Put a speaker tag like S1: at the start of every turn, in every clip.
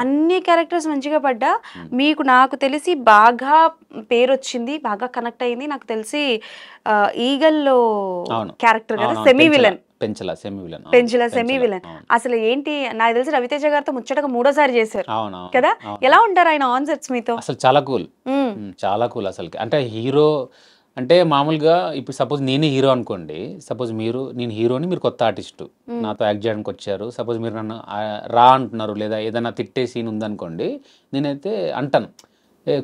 S1: అన్ని క్యారెక్టర్స్ మంచిగా పడ్డా మీకు నాకు తెలిసి బాగా పేరు వచ్చింది, బాగా కనెక్ట్ అయింది నాకు తెలిసి ఈగల్లో క్యారెక్టర్ కదా, semi villain. Penchala semi villain. అసలు ఏంటి నాకు తెలిసి రవితేజ గారితో ముచ్చటగా 3వ సారి చేశారు కదా. ఎలా ఉంటారు ఆయన ఆన్ సెట్స్ మీతో?
S2: అసలు చాలా కూల్ అసలు. అంటే హీరో అంటే మామూలుగా ఇప్పుడు సపోజ్ నేనే హీరో అనుకోండి, సపోజ్ నేను హీరోని, మీరు కొత్త ఆర్టిస్టు నాతో యాక్ట్ చేయడానికి వచ్చారు, సపోజ్ మీరు నన్ను రా అంటున్నారు, లేదా ఏదైనా తిట్టే సీన్ ఉందనుకోండి, నేనైతే అంటాను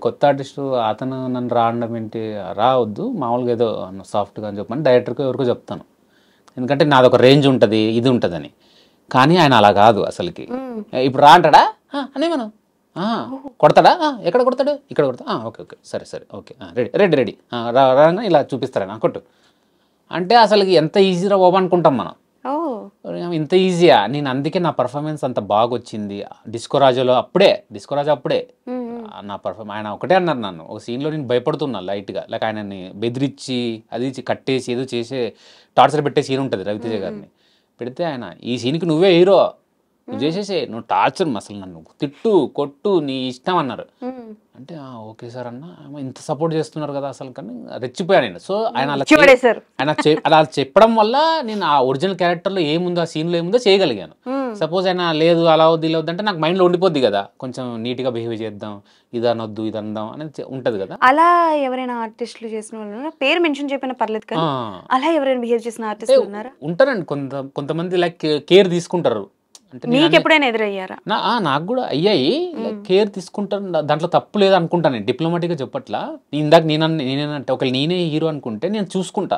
S2: కొత్త ఆర్టిస్టు అతను నన్ను రా అనడం ఏంటి, రా వద్దు మామూలుగా ఏదో సాఫ్ట్గా అని చెప్పని డైరెక్టర్కి ఎవరికో చెప్తాను. ఎందుకంటే నాది ఒక రేంజ్ ఉంటుంది, ఇది ఉంటుందని. కానీ ఆయన అలా కాదు అసలుకి. ఇప్పుడు రా అంటాడా అనే మనం కొడతాడా, ఎక్కడ కొడతాడు, ఇక్కడ కొడతా, ఓకే సరే ఓకే రెడీ రాగానే ఇలా చూపిస్తారా కొట్టు అంటే అసలుకి ఎంత ఈజీరా బాబు అనుకుంటాం మనం. ఇంత ఈజీయా? నేను అందుకే నా పర్ఫార్మెన్స్ అంత బాగా వచ్చింది. డిస్కో రాజా అప్పుడే నా ఆయన ఒకటే అన్నారు నన్ను ఒక సీన్లో, నేను భయపడుతున్నా లైట్గా, లైక్ ఆయనని బెదిరించి అది కట్టేసి ఏదో చేసే టార్చర్ పెట్టే సీన్ ఉంటుంది రవితేజ గారిని పెడితే, ఆయన ఈ సీన్కి నువ్వే హీరో, నువ్వు చేసేసే, నువ్వు టార్చర్ అసలు నన్ను తిట్టు కొట్టు నీ ఇష్టం అన్నారు. అంటే ఓకే సార్ అన్న, ఇంత సపోర్ట్ చేస్తున్నారు కదా అసలు, కానీ రెచ్చిపోయాను నేను. సో ఆయన అలా చెప్పడం వల్ల నేను ఆ ఒరిజినల్ క్యారెక్టర్లో ఏముందో, ఆ సీన్లో ఏముందో చేయగలిగాను. సపోజ్ ఆయన లేదు అలా వద్దు ఇలా వద్దు అంటే నాకు మైండ్లో ఉండిపోద్ది కదా, కొంచెం నీట్గా బిహేవ్ చేద్దాం, ఇది అనొద్దు ఇది అందాం అనేది ఉంటుంది కదా.
S1: అలా ఎవరైనా ఆర్టిస్టులు చేసిన వాళ్ళు పేరు మెన్షన్ చెప్పినా పర్లేదు కానీ అలా ఎవరైనా బిహేవ్ చేసిన ఆర్టిస్టులు ఉన్నారా?
S2: ఉంటారండి కొంతమంది, లైక్ కేర్ తీసుకుంటారు.
S1: మీకు ఎప్పుడైనా ఎదురయ్యారా?
S2: నాకు కూడా అయ్యాయి. కేర్ తీసుకుంటాను, దాంట్లో తప్పు లేదు అనుకుంటాను. నేను డిప్లొమాటిక్గా చెప్పట్లా. ఇందాక నేనేనంటే ఒకవేళ నేనే హీరో అనుకుంటే నేను చూసుకుంటా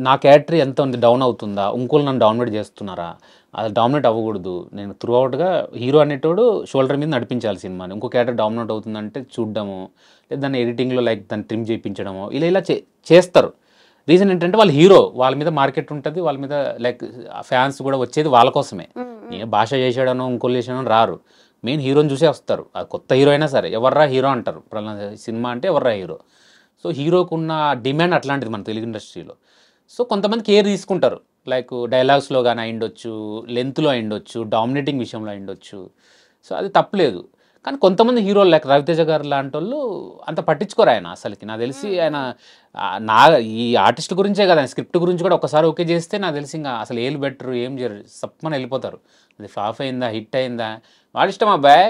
S2: నా క్యారెక్టర్ ఎంత ఉంది, డౌన్ అవుతుందా, ఇంకోళ్ళు నన్ను డామినేట్ చేస్తున్నారా, అది డామినేట్ అవ్వకూడదు. నేను త్రూ అవుట్గా హీరో అనేటోడు షోల్డర్ మీద నడిపించాలి సినిమాని. ఇంకో క్యారెక్టర్ డామినేట్ అవుతుందంటే చూడడము, లేదా దాన్ని ఎడిటింగ్లో లైక్ దాన్ని ట్రిమ్ చేయించడము, ఇలా చేస్తారు. రీజన్ ఏంటంటే వాళ్ళు హీరో, వాళ్ళ మీద మార్కెట్ ఉంటుంది, వాళ్ళ మీద లైక్ ఫ్యాన్స్ కూడా వచ్చేది వాళ్ళ కోసమే. నేను భాష చేసాడనో ఇంకోళ్ళు చేసాడనో రారు, మెయిన్ హీరోని చూసే వస్తారు. అది కొత్త హీరో అయినా సరే ఎవర్రా హీరో అంటారు. సినిమా అంటే ఎవర్రా హీరో. సో హీరోకు ఉన్న డిమాండ్ అట్లాంటిది మన తెలుగు ఇండస్ట్రీలో. సో కొంతమంది కేర్ తీసుకుంటారు, లైక్ డైలాగ్స్లో కానీ అయిండొచ్చు, లెంత్లో అయిండొచ్చు, డామినేటింగ్ విషయంలో అయిండొచ్చు. సో అది తప్పలేదు. కానీ కొంతమంది హీరోలు లైక్ రవితేజ గారు లాంటి వాళ్ళు అంత పట్టించుకోరు ఆయన అసలుకి. నాకు తెలిసి ఆయన ఈ ఆర్టిస్ట్ గురించే కదా, స్క్రిప్ట్ గురించి కూడా ఒకసారి ఓకే చేస్తే నాకు తెలిసి ఇంకా అసలు ఏళ్ళు బెటరు ఏం చేయరు, సప్పమని వెళ్ళిపోతారు. అది ఫ్లాప్ అయిందా హిట్ అయిందా వాడి ఇష్టం అబ్బాయి,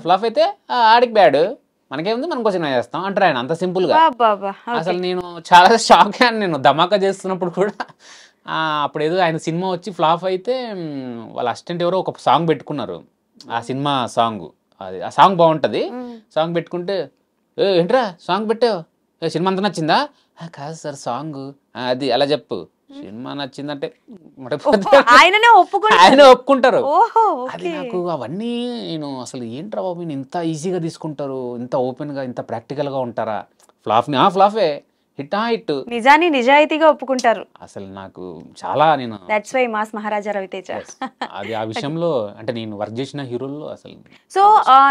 S2: ఫ్లాప్ అయితే ఆడికి బ్యాడ్, మనకేముంది మనం క్వశ్చన్ చేస్తాం అంటారు ఆయన, అంత సింపుల్గా. అసలు నేను చాలా షాక్ అయ్యాను నేను ధమాకా చేస్తున్నప్పుడు కూడా. అప్పుడు ఏదో ఆయన సినిమా వచ్చి ఫ్లాప్ అయితే వాళ్ళ అసిస్టెంట్ ఎవరో ఒక సాంగ్ పెట్టుకున్నారు, ఆ సినిమా సాంగ్. అది ఆ సాంగ్ బాగుంటుంది, సాంగ్ పెట్టుకుంటే ఏంట్రా సాంగ్ పెట్టావు, సినిమా అంతా నచ్చిందా, కాదు సార్ సాంగ్ అది అలా చెప్పు, సినిమా నచ్చిందంటే ఆయన ఒప్పుకుంటారు. అది నాకు అవన్నీ నేను అసలు ఏంట్రా బాబు ఇంత ఈజీగా తీసుకుంటారు, ఇంత ఓపెన్గా ఇంత ప్రాక్టికల్గా ఉంటారా, ఫ్లాఫే హిట్
S1: నిజాయితీగా ఒప్పుకుంటారు.
S2: అసలు నాకు చాలా నేను
S1: దట్స్ వై మాస్ మహారాజా రవితేజ
S2: అది ఆ విషయంలో అంటే నేను వర్క్ చేసిన హీరోల్లో అసలు.
S1: సో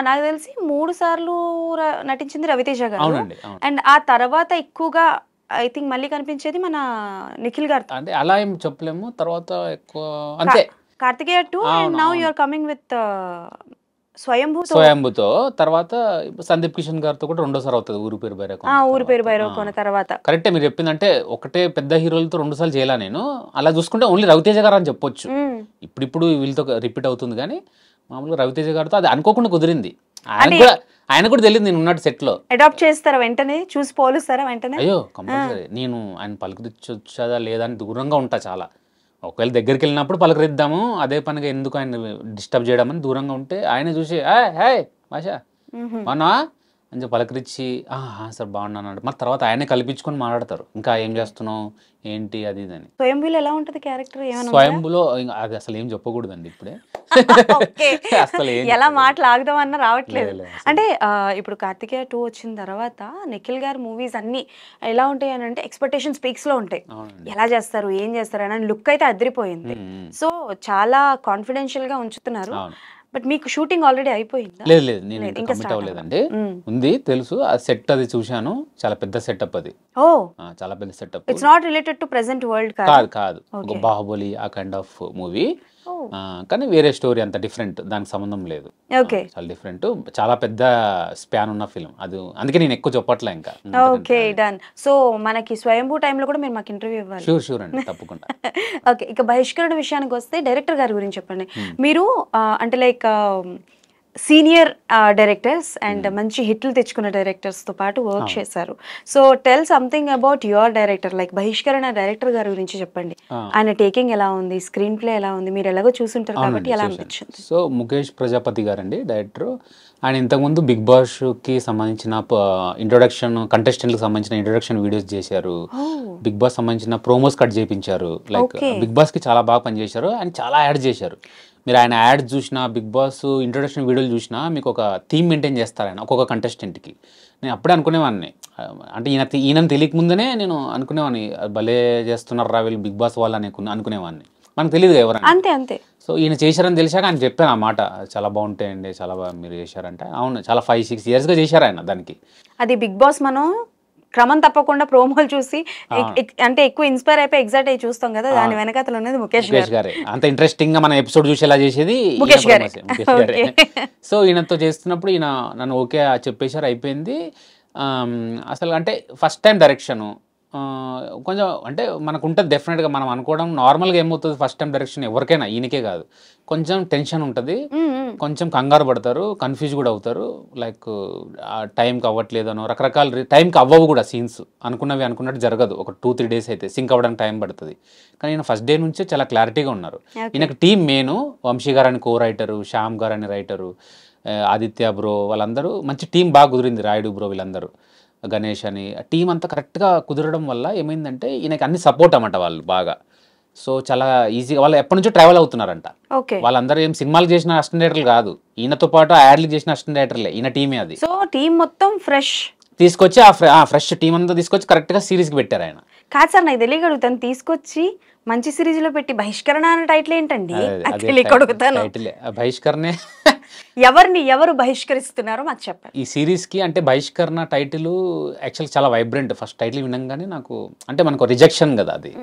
S1: నాకు తెలిసి 3 సార్లు నటించింది రవితేజ గారు.
S2: అవునండి.
S1: అండ్ ఆ తర్వాత ఎక్కువగా ఐ థింక్ మళ్ళీ కనిపించేది మన నిఖిల్ గారు.
S2: అంటే అలా ఏం చెప్పలేము, తర్వాత ఎక్కువ అంతే
S1: Karthikeya 2 and now you are coming with
S2: స్వయంభూతో. తర్వాత సందీప్ కిషన్ గారితో కూడా 2వ సారి అవుతుంది ఊరు పేరు
S1: భైరవ తర్వాత.
S2: కరెక్టే మీరు చెప్పిందంటే, ఒకటే పెద్ద హీరోలతో 2 సార్లు చేయాల నేను. అలా చూసుకుంటే ఓన్లీ రవితేజ గారు అని చెప్పొచ్చు. ఇప్పుడు వీళ్ళతో రిపీట్ అవుతుంది కానీ మామూలుగా రవితేజ గారితో అది అనుకోకుండా కుదిరింది. ఆయన కూడా తెలియదు నేను ఉన్నట్టు సెట్ లో.
S1: అడాప్ట్ చేస్తారా వెంటనే, చూసి పోలుస్తారా వెంటనే?
S2: అయ్యో కంపల్సరీ. నేను ఆయన పలకరించొచ్చదా లేదా అని దూరంగా ఉంటా చాలా. ఒకవేళ దగ్గరికి వెళ్ళినప్పుడు పలకరిద్దాము, అదే పనిగా ఎందుకు ఆయన డిస్టర్బ్ చేయడం అని దూరంగా ఉంటే ఆయన చూసి హాయ్ భాషా బాగున్నావా అని చెప్పి పలకరించి సార్ బాగున్నాను అంటే మరి తర్వాత ఆయనే కల్పించుకొని మాట్లాడతారు, ఇంకా ఏం చేస్తున్నావు ఏంటి అది ఇదని.
S1: స్వయంభూలో ఎలా ఉంటుంది క్యారెక్టర్?
S2: స్వయంభూలో అది అసలు ఏం చెప్పకూడదండి ఇప్పుడే,
S1: అసలు ఎలా మాట్లాడదామన్నా రావట్లేదు. అంటే ఇప్పుడు కార్తికేయ 2 వచ్చిన తర్వాత నిఖిల్ గారి మూవీస్ అన్ని ఎలా ఉంటాయి అని అంటే ఎక్స్పెక్టేషన్ స్పీక్స్ లో ఉంటాయి. ఎలా చేస్తారు ఏం చేస్తారు అని లుక్ అయితే అదిరిపోయింది. సో చాలా కాన్ఫిడెన్షియల్ గా ఉంచుతున్నారు. బట్ మీకు షూటింగ్ ఆల్రెడీ అయిపోయిందా?
S2: లేదు నేను కంప్లీట్ అవ్వలేదండి. ఉంది తెలుసు, ఆ సెట్ అది చూశాను, చాలా పెద్ద సెటప్ అది. చాలా పెద్ద setup.
S1: It's not related to present world
S2: కాదు ఒక బాహుబలి ఆ కైండ్ ఆఫ్ మూవీ. కానీ వేరే స్టోరీ అంత డిఫరెంట్, దానికి సంబంధం లేదు.
S1: ఓకే
S2: చాలా డిఫరెంట్, చాలా పెద్ద స్పాన్ ఉన్న ఫిల్మ్ అది, అందుకే నేను ఎక్కువ చెప్పట్లే ఇంకా.
S1: Okay done. సో మనకి స్వయంభూ టైంలో కూడా మీరు మాకు ఇంటర్వ్యూ ఇవ్వాలి.
S2: షూర్ అండి, తప్పకుండా.
S1: ఓకే, ఇక బహిష్కరణ విషయానికి వస్తే డైరెక్టర్ గారి గురించి చెప్పండి. మీరు అంటే లైక్ సీనియర్ డైరెక్టర్స్ అండ్ మంచి హిట్లు తెచ్చుకున్న డైరెక్టర్స్తో పాటు వర్క్ చేశారు. So tell something about your director, like బహిష్కరణ డైరెక్టర్ గారి గురించి చెప్పండి. ఆయన టేకింగ్ ఎలా ఉంది, స్క్రీన్ ప్లే ఎలా ఉంది, మీరు ఎలాగో చూసుంటారు కాబట్టి ఎలా అనిపించింది?
S2: సో ముఖేష్ ప్రజాపతి గారండి డైరెక్టర్. ఆయన ఇంతకుముందు బిగ్ బాస్కి సంబంధించిన ఇంట్రొడక్షన్, కంటెస్టెంట్కి సంబంధించిన ఇంట్రొడక్షన్ వీడియోస్ చేశారు, బిగ్ బాస్ సంబంధించిన ప్రోమోస్ కట్ చేయించారు. లైక్ బిగ్ బాస్కి చాలా బాగా పనిచేశారు. ఆయన చాలా యాడ్ చేశారు. మీరు ఆయన యాడ్ చూసినా, బిగ్ బాస్ ఇంట్రొడక్షన్ వీడియోలు చూసినా మీకు ఒక థీమ్ మెయింటైన్ చేస్తారు ఆయన ఒక్కొక్క కంటెస్టెంట్కి. నేను అప్పుడే అనుకునేవాడిని, అంటే ఈయనని తెలియక ముందునే నేను అనుకునేవాడిని, భలే చేస్తున్నారా వీళ్ళు బిగ్ బాస్ వాళ్ళు అనుకునేవాడిని. మనకు తెలియదు ఎవరైనా.
S1: అంతే అంతే.
S2: సో ఈయన చేశారని తెలిసాక ఆయన చెప్పాను ఆ మాట, చాలా బాగుంటాయండి, చాలా బాగా మీరు చేశారంటే. అవును, చాలా 5-6 ఇయర్స్గా చేశారు ఆయన దానికి.
S1: అది బిగ్ బాస్ మనం క్రమం తప్పకుండా ప్రోమోలు చూసి అంటే ఎక్కువ ఇన్స్పైర్ అయిపోయి ఎగ్జైట్ అయ్యి చూస్తాం కదా, దాని వెనకాతలు ఉన్నది ముఖేష్
S2: గారే. అంత ఇంట్రెస్టింగ్ గా మన ఎపిసోడ్ చూసేలా చేసేది
S1: ముఖేష్ గారే.
S2: సో ఈయనతో చేస్తున్నప్పుడు ఈయన నన్ను ఓకే చెప్పేశారు, అయిపోయింది. అసలు అంటే ఫస్ట్ టైం డైరెక్షను కొంచెం అంటే మనకు ఉంటుంది డెఫినెట్గా. మనం అనుకోవడం నార్మల్గా ఏమవుతుంది, ఫస్ట్ టైం డైరెక్షన్ ఎవరికైనా, ఈయనకే కాదు, కొంచెం టెన్షన్ ఉంటుంది, కొంచెం కంగారు పడతారు, కన్ఫ్యూజ్ కూడా అవుతారు. లైక్ టైంకి అవ్వట్లేదనో, రకరకాల టైంకి అవ్వవు కూడా సీన్స్, అనుకున్నట్టు జరగదు. ఒక 2-3 డేస్ అయితే సింక్ అవ్వడానికి టైం పడుతుంది. కానీ ఈయన ఫస్ట్ డే నుంచే చాలా క్లారిటీగా ఉన్నారు. ఈయనకు టీం మెయిన్ వంశీ గారు అని కో రైటరు, శ్యామ్ గారు అని రైటరు, ఆదిత్య బ్రో, వాళ్ళందరూ మంచి టీం బాగా కుదిరింది. రాయుడు బ్రో, వీళ్ళందరూ, గణేష్ అని, టీం అంతా కరెక్ట్గా కుదరడం వల్ల ఏమైందంటే ఈయనకి అన్ని సపోర్ట్ అన్నమాట వాళ్ళు బాగా. సో చాలా ఈజీగా వాళ్ళు ఎప్పటి నుంచో ట్రావెల్ అవుతున్నారంట. వాళ్ళందరూ ఏం సినిమాలు చేసిన అసిస్టెంట్ డైరెక్టర్లు కాదు, ఈయనతో పాటు యాడ్లు చేసిన అసిస్టెంట్ డైరెక్టర్లే, ఈయన టీమే అది.
S1: సో టీం మొత్తం ఫ్రెష్
S2: తీసుకొచ్చి ఆ ఫ్రెష్ టీం అంతా తీసుకొచ్చి కరెక్ట్గా సిరీస్కి పెట్టారు ఆయన.
S1: కాదు సార్, నాకు తెలియగలుగుతాను, తీసుకొచ్చి మంచి సిరీస్ లో పెట్టి బహిష్కరణ అనే టైటిల్ ఏంటండి?
S2: బహిష్కరణే.
S1: ఎవరు బహిష్కరిస్తున్నారో మాకు చెప్పండి
S2: ఈ సిరీస్ కి. అంటే బహిష్కరణ టైటిల్ యాక్చువల్ చాలా వైబ్రెంట్. ఫస్ట్ టైటిల్ వినంగానే నాకు, అంటే మనకు రిజెక్షన్ కదా అది,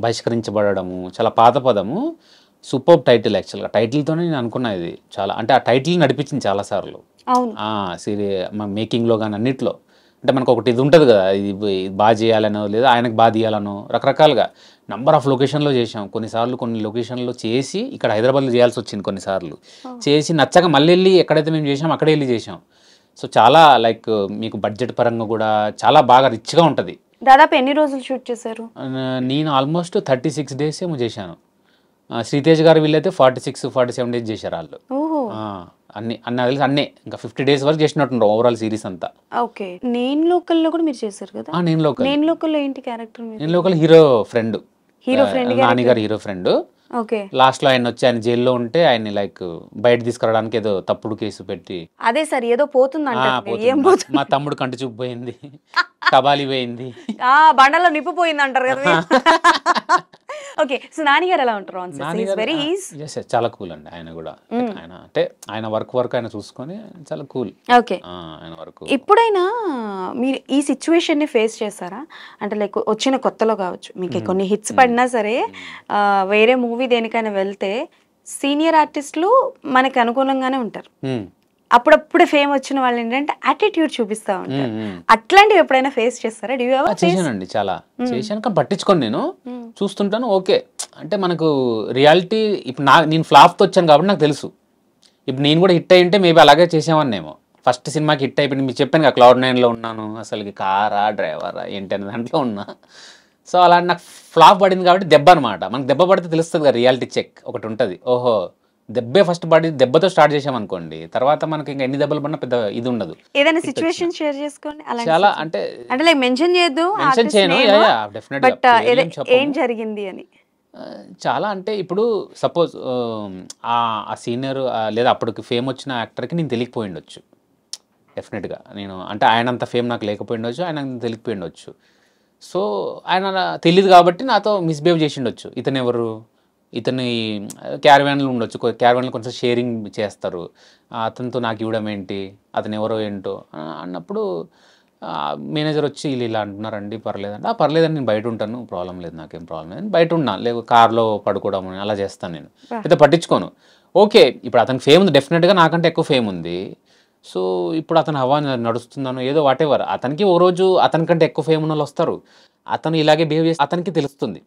S2: బహిష్కరించబడము, చాలా పాత పదము. సూపర్ టైటిల్ యాక్చువల్గా. టైటిల్తోనే నేను అనుకున్నా ఇది చాలా, అంటే ఆ టైటిల్ నడిపించింది చాలాసార్లు మేకింగ్లో కానీ అన్నిట్లో. అంటే మనకు ఒకటి ఇది ఉంటుంది కదా, ఇది బాగా చేయాలనో లేదా ఆయనకు బాగా తీయాలనో, రకరకాలుగా నంబర్ ఆఫ్ లొకేషన్లో చేసాం. కొన్నిసార్లు కొన్ని లొకేషన్లో చేసి ఇక్కడ హైదరాబాద్లో చేయాల్సి వచ్చింది, కొన్నిసార్లు చేసి నచ్చక మళ్ళీ వెళ్ళి ఎక్కడైతే మేము చేసాం అక్కడే వెళ్ళి చేసాం. సో చాలా లైక్ మీకు బడ్జెట్ పరంగా కూడా చాలా బాగా రిచ్గా ఉంటుంది.
S1: దాదాపు ఎన్ని రోజులు షూట్ చేశారు?
S2: నేను ఆల్మోస్ట్ 36 డేస్ ఏమో చేశాను. శ్రీతేజ్ గారు వీళ్ళైతే 46-47 డేస్ చేశారు వాళ్ళు. అన్ని తెలిసి అన్నీ ఇంకా 50 డేస్ వరకు చేసినట్టు ఓవరాల్ సిరీస్ అంతా.
S1: ఓకే. నేను లోకల్లో కూడా మీరు చేశారు కదా?
S2: నేను
S1: లోకల్లో ఏంటి క్యారెక్టర్?
S2: నేను లోకల్ హీరో ఫ్రెండ్, నాని గారు హీరో ఫ్రెండ్.
S1: ఓకే.
S2: లాస్ట్ లో ఆయన వచ్చి ఆయన జైల్లో ఉంటే ఆయన లైక్ బయట తీసుకురావడానికి ఏదో తప్పుడు కేసు పెట్టి.
S1: అదే సార్, ఏదో పోతుంది,
S2: మా తమ్ముడు కంటి చూపు పోయింది, కబాలి పోయింది,
S1: బండలో నిప్పు పోయింది అంటారు కదా. ఓకే. సో నాని గారు ఎలా ఉంటారు?
S2: చాలా కూల్ అండి ఆయన కూడా. ఆయన అంటే ఆయన వర్క్ ఆయన చూసుకొని చాలా కూల్.
S1: ఓకే. ఆయన వర్క్. ఎప్పుడైనా మీరు ఈ సిచ్యువేషన్ ని ఫేస్ చేస్తారా? అంటే లైక్ వచ్చిన కొత్తలో కావచ్చు, మీకు కొన్ని హిట్స్ పడినా సరే వేరే మూవీ దేనికైనా వెళ్తే సీనియర్ ఆర్టిస్టులు మనకి అనుకూలంగానే ఉంటారు. అప్పుడప్పుడు ఫేమ్ వచ్చిన వాళ్ళు ఏంటంటే యాటిట్యూడ్ చూపిస్తా ఉంటారు. అట్లాంటివి ఎప్పుడైనా ఫేస్ చేస్తారా?
S2: చేశానండి, చాలా చేశాను. కానీ పట్టించుకోను, నేను చూస్తుంటాను. ఓకే, అంటే మనకు రియాలిటీ ఇప్పుడు నేను ఫ్లాప్తో వచ్చాను కాబట్టి నాకు తెలుసు. ఇప్పుడు నేను కూడా హిట్ అయి ఉంటే మేబీ అలాగే చేసేవాడినేమో. ఫస్ట్ సినిమాకి హిట్ అయిపోయింది, మీకు చెప్పాను కదా Cloud9లో ఉన్నాను, అసలుకి కారా డ్రైవరా ఏంటి అనే దాంట్లో ఉన్నా. సో అలా నాకు ఫ్లాప్ పడింది కాబట్టి దెబ్బ అనమాట. మనకు దెబ్బ పడితే తెలుస్తుంది కదా, రియాలిటీ చెక్ ఒకటి ఉంటుంది. ఓహో, దెబ్బే ఫస్ట్ పడి దెబ్బతో స్టార్ట్ చేసాం అనుకోండి, తర్వాత మనకి ఇంకా ఎన్ని దెబ్బలు పడినా పెద్ద ఇది ఉండదు.
S1: ఏదైనా సిచువేషన్ షేర్ చేసుకోండి.
S2: చాలా అంటే
S1: లైక్ మెన్షన్ చేయొద్దు,
S2: మెన్షన్ చేయను,
S1: బట్ ఏం జరిగింది అని.
S2: చాలా అంటే ఇప్పుడు సపోజ్ ఆ సీనియర్ లేదా అప్పటికి ఫేమ్ వచ్చిన యాక్టర్కి నేను తెలియకపోయి ఉండొచ్చు డెఫినెట్గా. నేను అంటే ఆయనంత ఫేమ్ నాకు లేకపోయి ఉండొచ్చు, ఆయన తెలియకపోయి ఉండొచ్చు. సో ఆయన తెలియదు కాబట్టి నాతో మిస్బిహేవ్ చేసి ఉండొచ్చు. ఇతను ఎవరు, ఇతని క్యారవాన్లు ఉండొచ్చు, క్యారవాన్లు కొంచెం షేరింగ్ చేస్తారు, అతనితో నాకు ఇవ్వడం ఏంటి, అతను ఎవరో ఏంటో అన్నప్పుడు మేనేజర్ వచ్చి వీళ్ళు ఇలా అంటున్నారండి, పర్లేదండి. పర్లేదండి, నేను బయట ఉంటాను, ప్రాబ్లం లేదు, నాకేం ప్రాబ్లం లేదు, బయట ఉన్నా, లేదు కార్లో పడుకోవడం అలా చేస్తాను నేను, అయితే పట్టించుకోను. ఓకే, ఇప్పుడు అతనికి ఫేమ్ ఉంది, డెఫినెట్గా నాకంటే ఎక్కువ ఫేమ్ ఉంది. సో ఇప్పుడు అతను హవా నడుస్తున్నాను ఏదో వాటెవర్, అతనికి ఓ రోజు అతనికంటే ఎక్కువ ఫేమ్ ఉన్న వాళ్ళు వస్తారు, అతను ఇలాగే బిహేవ్ చేస్తే అతనికి తెలుస్తుంది.